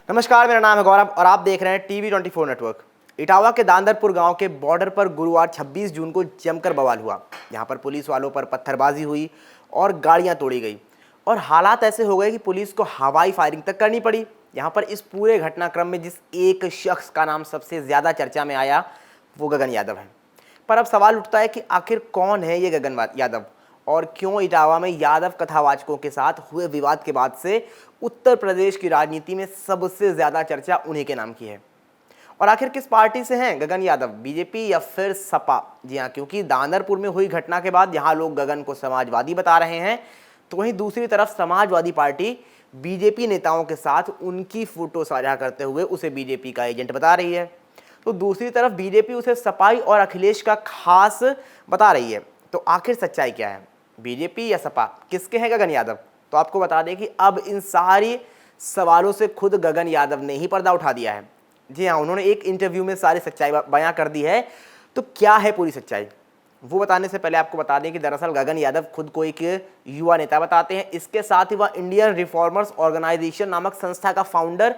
नमस्कार, मेरा नाम है गौरव और आप देख रहे हैं टीवी 24 नेटवर्क। इटावा के दांदरपुर गांव के बॉर्डर पर गुरुवार 26 जून को जमकर बवाल हुआ। यहां पर पुलिस वालों पर पत्थरबाजी हुई और गाड़ियां तोड़ी गई और हालात ऐसे हो गए कि पुलिस को हवाई फायरिंग तक करनी पड़ी। यहां पर इस पूरे घटनाक्रम में जिस एक शख्स का नाम सबसे ज्यादा चर्चा में आया वो गगन यादव है। पर अब सवाल उठता है कि आखिर कौन है ये गगन यादव और क्यों इटावा में यादव कथावाचकों के साथ हुए विवाद के बाद से उत्तर प्रदेश की राजनीति में सबसे ज्यादा चर्चा उन्हीं के नाम की है। और आखिर किस पार्टी से हैं गगन यादव, बीजेपी या फिर सपा? जी हाँ, क्योंकि दांदरपुर में हुई घटना के बाद यहाँ लोग गगन को समाजवादी बता रहे हैं, तो वहीं दूसरी तरफ समाजवादी पार्टी बीजेपी नेताओं के साथ उनकी फोटो साझा करते हुए उसे बीजेपी का एजेंट बता रही है। तो दूसरी तरफ बीजेपी उसे सपाई और अखिलेश का खास बता रही है। तो आखिर सच्चाई क्या है, बीजेपी या सपा, किसके हैं गगन यादव? तो आपको बता दें कि अब इन सारी सवालों से खुद गगन यादव ने ही पर्दा उठा दिया है। जी हाँ, उन्होंने एक इंटरव्यू में सारी सच्चाई बयां कर दी है। तो क्या है पूरी सच्चाई, वो बताने से पहले आपको बता दें कि दरअसल गगन यादव खुद को एक युवा नेता बताते हैं। इसके साथ ही वह इंडियन रिफॉर्मर्स ऑर्गेनाइजेशन नामक संस्था का फाउंडर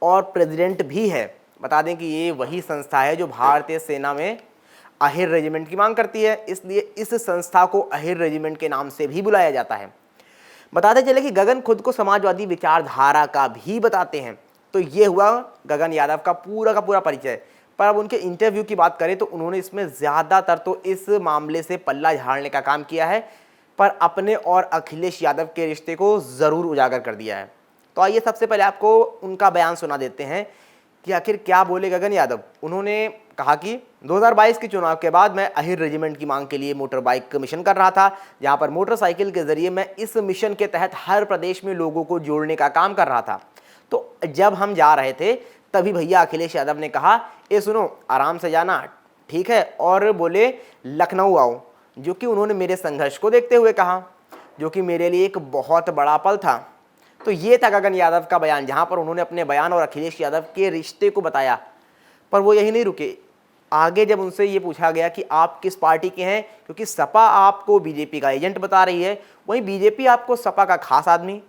और प्रेसिडेंट भी है। बता दें कि ये वही संस्था है जो भारतीय सेना में अहिर रेजिमेंट की मांग करती है, इसलिए इस संस्था को अहिर रेजिमेंट के नाम से भी बुलाया जाता है। बताते चले कि गगन खुद को समाजवादी विचारधारा का भी बताते हैं। तो ये हुआ गगन यादव का पूरा परिचय। पर अब उनके इंटरव्यू की बात करें तो उन्होंने इसमें ज़्यादातर तो इस मामले से पल्ला झाड़ने का काम किया है, पर अपने और अखिलेश यादव के रिश्ते को ज़रूर उजागर कर दिया है। तो आइए सबसे पहले आपको उनका बयान सुना देते हैं कि आखिर क्या बोले गगन यादव। उन्होंने कहा कि 2022 के चुनाव के बाद मैं अहिर रेजिमेंट की मांग के लिए मोटर बाइक मिशन कर रहा था, जहां पर मोटरसाइकिल के जरिए मैं इस मिशन के तहत हर प्रदेश में लोगों को जोड़ने का काम कर रहा था। तो जब हम जा रहे थे तभी भैया अखिलेश यादव ने कहा, ए सुनो, आराम से जाना, ठीक है, और बोले लखनऊ आओ, जो कि उन्होंने मेरे संघर्ष को देखते हुए कहा, जो कि मेरे लिए एक बहुत बड़ा पल था। तो ये था गगन यादव का बयान, जहां पर उन्होंने अपने बयान और अखिलेश यादव के रिश्ते को बताया। पर वो यही नहीं रुके, आगे जब उनसे ये पूछा गया कि आप किस पार्टी के हैं, क्योंकि सपा आपको बीजेपी का एजेंट बता रही है, वहीं बीजेपी आपको सपा का खास आदमी।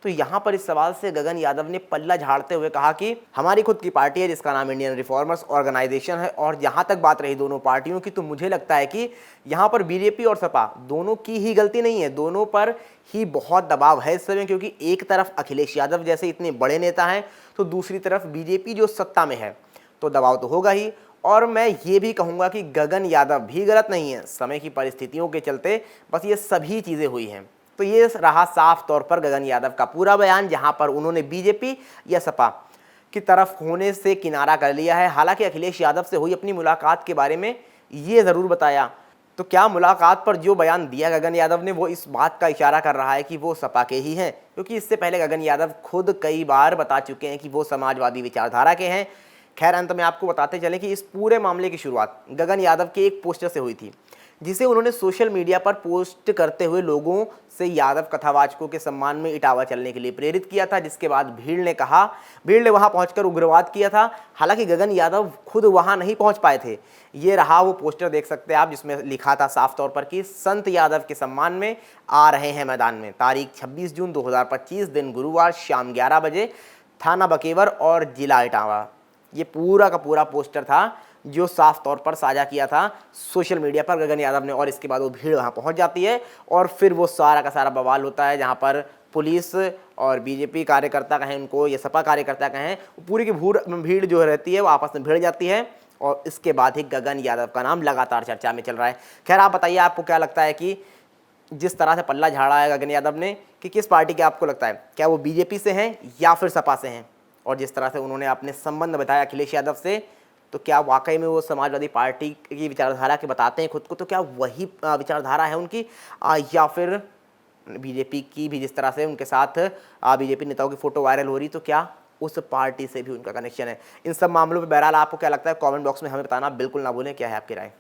तो यहाँ पर इस सवाल से गगन यादव ने पल्ला झाड़ते हुए कहा कि हमारी खुद की पार्टी है जिसका नाम इंडियन रिफॉर्मर्स ऑर्गेनाइजेशन है, और जहाँ तक बात रही दोनों पार्टियों की, तो मुझे लगता है कि यहाँ पर बीजेपी और सपा दोनों की ही गलती नहीं है, दोनों पर ही बहुत दबाव है इस समय, क्योंकि एक तरफ अखिलेश यादव जैसे इतने बड़े नेता हैं, तो दूसरी तरफ बीजेपी जो सत्ता में है, तो दबाव तो होगा ही। और मैं ये भी कहूँगा कि गगन यादव भी गलत नहीं है, समय की परिस्थितियों के चलते बस ये सभी चीज़ें हुई हैं। तो ये रहा साफ तौर पर गगन यादव का पूरा बयान, जहां पर उन्होंने बीजेपी या सपा की तरफ होने से किनारा कर लिया है। हालांकि अखिलेश यादव से हुई अपनी मुलाकात के बारे में ये ज़रूर बताया। तो क्या मुलाकात पर जो बयान दिया गगन यादव ने वो इस बात का इशारा कर रहा है कि वो सपा के ही हैं? क्योंकि इससे पहले गगन यादव खुद कई बार बता चुके हैं कि वो समाजवादी विचारधारा के हैं। खैर, अंत में आपको बताते चलें कि इस पूरे मामले की शुरुआत गगन यादव के एक पोस्टर से हुई थी, जिसे उन्होंने सोशल मीडिया पर पोस्ट करते हुए लोगों से यादव कथावाचकों के सम्मान में इटावा चलने के लिए प्रेरित किया था, जिसके बाद भीड़ ने वहां पहुंचकर उग्रवाद किया था। हालांकि गगन यादव खुद वहां नहीं पहुंच पाए थे। ये रहा वो पोस्टर, देख सकते हैं आप, जिसमें लिखा था साफ तौर पर कि संत यादव के सम्मान में आ रहे हैं मैदान में, तारीख 26 जून 2025, दिन गुरुवार, शाम 11 बजे, थाना बकेवर और जिला इटावा। ये पूरा का पूरा पोस्टर था जो साफ तौर पर साझा किया था सोशल मीडिया पर गगन यादव ने। और इसके बाद वो भीड़ वहाँ पहुँच जाती है और फिर वो सारा का सारा बवाल होता है, जहाँ पर पुलिस और बीजेपी कार्यकर्ता कहें उनको या सपा कार्यकर्ता कहें, पूरी की भीड़ जो रहती है वो आपस में भिड़ जाती है। और इसके बाद ही गगन यादव का नाम लगातार चर्चा में चल रहा है। खैर, आप बताइए, आपको क्या लगता है कि जिस तरह से पल्ला झाड़ा है गगन यादव ने, कि किस पार्टी के आपको लगता है, क्या वो बीजेपी से हैं या फिर सपा से हैं? और जिस तरह से उन्होंने अपने संबंध बताया अखिलेश यादव से, तो क्या वाकई में वो समाजवादी पार्टी की विचारधारा के बताते हैं खुद को, तो क्या वही विचारधारा है उनकी, या फिर बीजेपी की भी जिस तरह से उनके साथ बीजेपी नेताओं की फ़ोटो वायरल हो रही, तो क्या उस पार्टी से भी उनका कनेक्शन है? इन सब मामलों पर बहरहाल आपको क्या लगता है, कमेंट बॉक्स में हमें बताना बिल्कुल ना भूलें। क्या है आपकी राय?